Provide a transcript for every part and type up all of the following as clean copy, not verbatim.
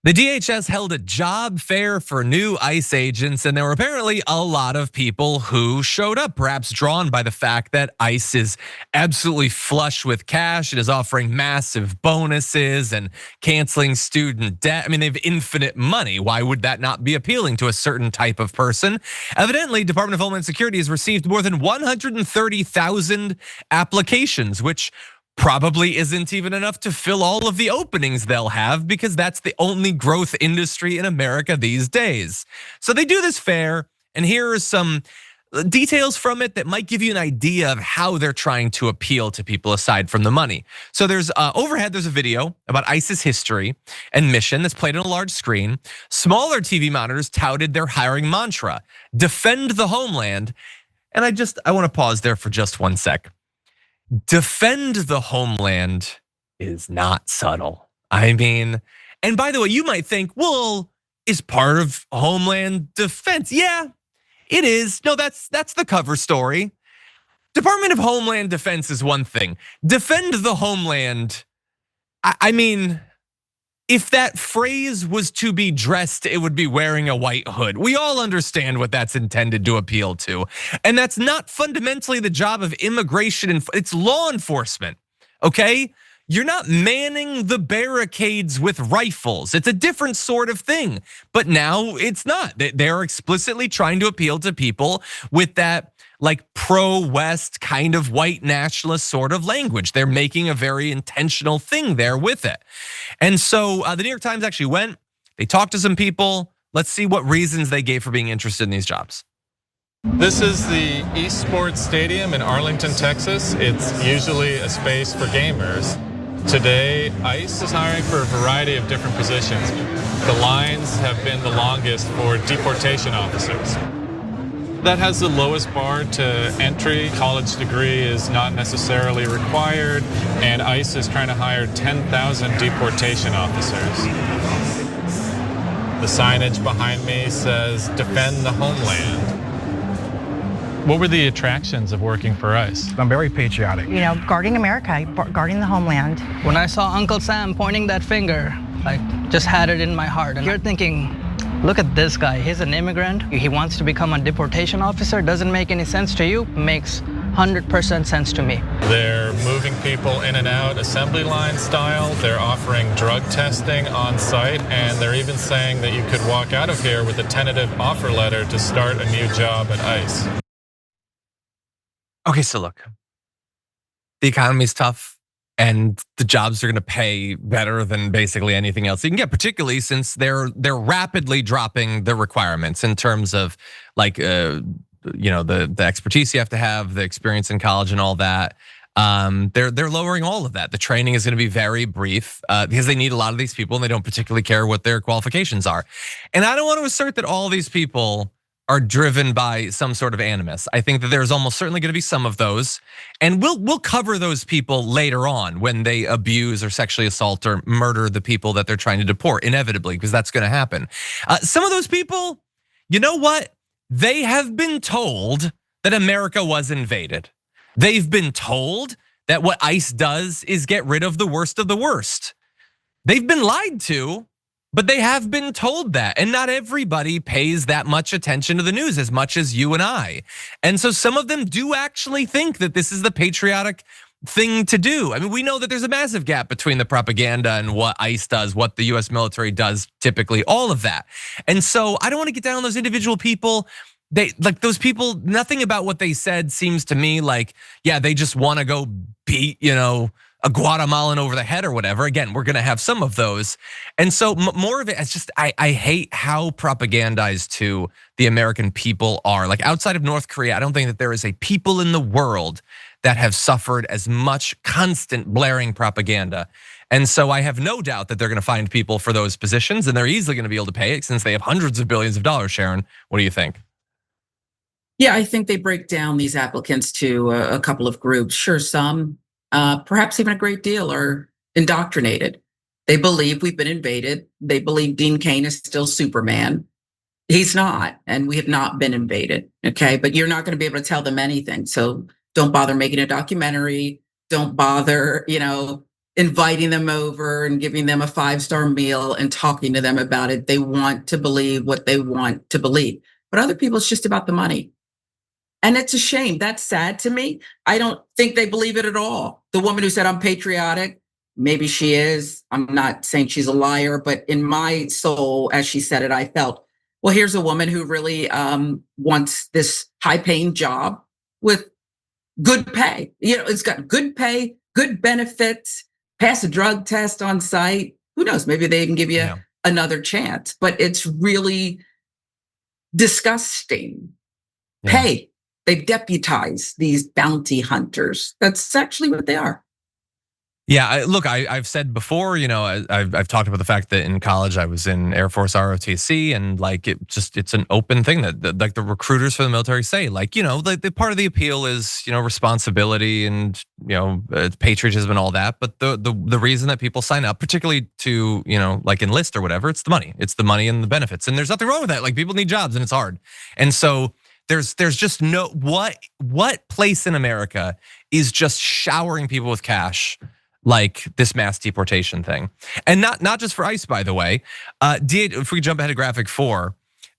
The DHS held a job fair for new ICE agents, and there were apparently a lot of people who showed up, perhaps drawn by the fact that ICE is absolutely flush with cash. It is offering massive bonuses and canceling student debt. I mean, they have infinite money. Why would that not be appealing to a certain type of person? Evidently, Department of Homeland Security has received more than 130,000 applications, which probably isn't even enough to fill all of the openings they'll have, because that's the only growth industry in America these days. So they do this fair, and here are some details from it that might give you an idea of how they're trying to appeal to people aside from the money. So there's overhead, there's a video about ICE's history and mission that's played on a large screen. Smaller TV monitors touted their hiring mantra, defend the homeland. And I want to pause there for just one sec. Defend the homeland is not subtle. I mean, and by the way, you might think, well, is part of Homeland Defense? Yeah, it is. No, that's the cover story. Department of Homeland Defense is one thing. Defend the homeland. I mean, if that phrase was to be dressed, it would be wearing a white hood. We all understand what that's intended to appeal to. And that's not fundamentally the job of immigration, it's law enforcement, okay? You're not manning the barricades with rifles. It's a different sort of thing. But now it's not. They're explicitly trying to appeal to people with that like pro-West kind of white nationalist sort of language. They're making a very intentional thing there with it. And so the New York Times actually went, they talked to some people. Let's see what reasons they gave for being interested in these jobs. This is the Esports Stadium in Arlington, Texas. It's usually a space for gamers. Today, ICE is hiring for a variety of different positions. The lines have been the longest for deportation officers. That has the lowest bar to entry. College degree is not necessarily required, and ICE is trying to hire 10,000 deportation officers. The signage behind me says, defend the homeland. What were the attractions of working for ICE? I'm very patriotic. You know, guarding America, guarding the homeland. When I saw Uncle Sam pointing that finger, I just had it in my heart. And you're thinking, look at this guy, he's an immigrant. He wants to become a deportation officer. Doesn't make any sense to you, makes 100% sense to me. They're moving people in and out assembly line style. They're offering drug testing on site, and they're even saying that you could walk out of here with a tentative offer letter to start a new job at ICE. Okay, so look, the economy's tough and the jobs are gonna pay better than basically anything else you can get, particularly since they're rapidly dropping the requirements in terms of like, the expertise you have to have, the experience in college and all that. They're lowering all of that. The training is gonna be very brief because they need a lot of these people and they don't particularly care what their qualifications are. And I don't want to assert that all these people are driven by some sort of animus. I think that there's almost certainly gonna be some of those. And we'll cover those people later on when they abuse or sexually assault or murder the people that they're trying to deport, inevitably, because that's gonna happen. Some of those people, you know what? They have been told that America was invaded. They've been told that what ICE does is get rid of the worst of the worst. They've been lied to, but they have been told that, and not everybody pays that much attention to the news as much as you and I. And so some of them do actually think that this is the patriotic thing to do. I mean, we know that there's a massive gap between the propaganda and what ICE does, what the US military does typically, all of that. And so I don't want to get down on those individual people. They like those people, nothing about what they said seems to me like, yeah, they just want to go beat, a Guatemalan over the head or whatever. Again, we're gonna have some of those. And so more of it, it's just, I hate how propagandized to the American people are. Like outside of North Korea, I don't think that there is a people in the world that have suffered as much constant blaring propaganda. And so I have no doubt that they're gonna find people for those positions and they're easily gonna be able to pay it since they have hundreds of billions of dollars, Sharon. What do you think? Yeah, I think they break down these applicants to a couple of groups. Sure, some, perhaps even a great deal, are indoctrinated. They believe we've been invaded. They believe Dean Cain is still Superman. He's not, and we have not been invaded, okay? But you're not gonna be able to tell them anything. So don't bother making a documentary. Don't bother, inviting them over and giving them a 5-star meal and talking to them about it. They want to believe what they want to believe. But other people, it's just about the money. And it's a shame. That's sad to me. I don't think they believe it at all. The woman who said, I'm patriotic, maybe she is. I'm not saying she's a liar, but in my soul, as she said it, I felt, well, here's a woman who really wants this high-paying job with good pay. It's got good pay, good benefits, pass a drug test on site. Who knows? Maybe they even give you another chance. But it's really disgusting. Pay. They deputize these bounty hunters. That's actually what they are. Yeah, look, I've said before, I've talked about the fact that in college I was in Air Force ROTC, and like it's an open thing that like the recruiters for the military say, like, the part of the appeal is, responsibility and, patriotism and all that. But the reason that people sign up, particularly to, like enlist or whatever, it's the money. It's the money and the benefits. And there's nothing wrong with that. Like, people need jobs and it's hard. And so there's just no, what place in America is just showering people with cash like this mass deportation thing? And not just for ICE, by the way. If we jump ahead to graphic 4,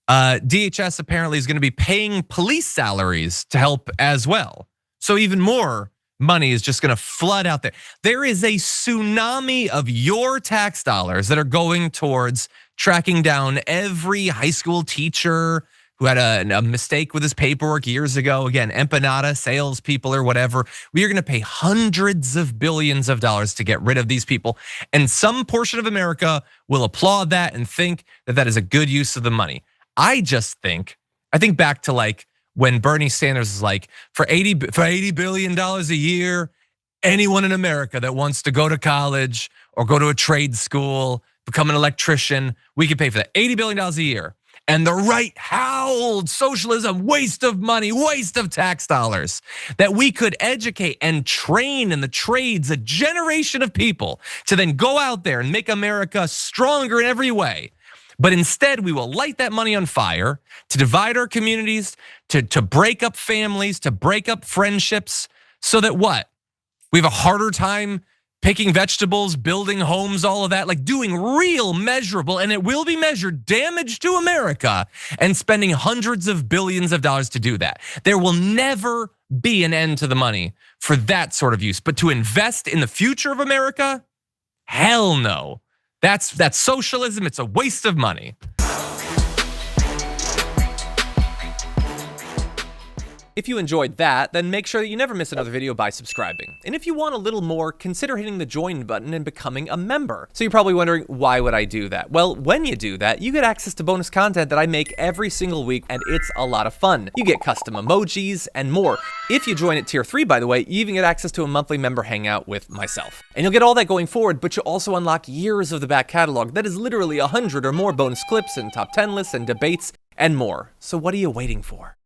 DHS apparently is going to be paying police salaries to help as well. So even more money is just going to flood out there. There is a tsunami of your tax dollars that are going towards tracking down every high school teacher who had a mistake with his paperwork years ago. Again, empanada salespeople or whatever. We are going to pay hundreds of billions of dollars to get rid of these people. And some portion of America will applaud that and think that that is a good use of the money. I think back to like when Bernie Sanders is like, for $80 billion a year, anyone in America that wants to go to college or go to a trade school, become an electrician, we can pay for that. $80 billion a year. And the right howled, socialism, waste of money, waste of tax dollars. That we could educate and train in the trades a generation of people to then go out there and make America stronger in every way. But instead, we will light that money on fire to divide our communities, to break up families, to break up friendships, so that what? We have a harder time picking vegetables, building homes, all of that, like doing real measurable, and it will be measured, damage to America, and spending hundreds of billions of dollars to do that. There will never be an end to the money for that sort of use. But to invest in the future of America, hell no. That's socialism. It's a waste of money. If you enjoyed that, then make sure that you never miss another video by subscribing. And if you want a little more, consider hitting the join button and becoming a member. So you're probably wondering, why would I do that? Well, when you do that, you get access to bonus content that I make every single week, and it's a lot of fun. You get custom emojis and more. If you join at tier 3, by the way, you even get access to a monthly member hangout with myself. And you'll get all that going forward, but you'll also unlock years of the back catalog that is literally 100 or more bonus clips and top 10 lists and debates and more. So what are you waiting for?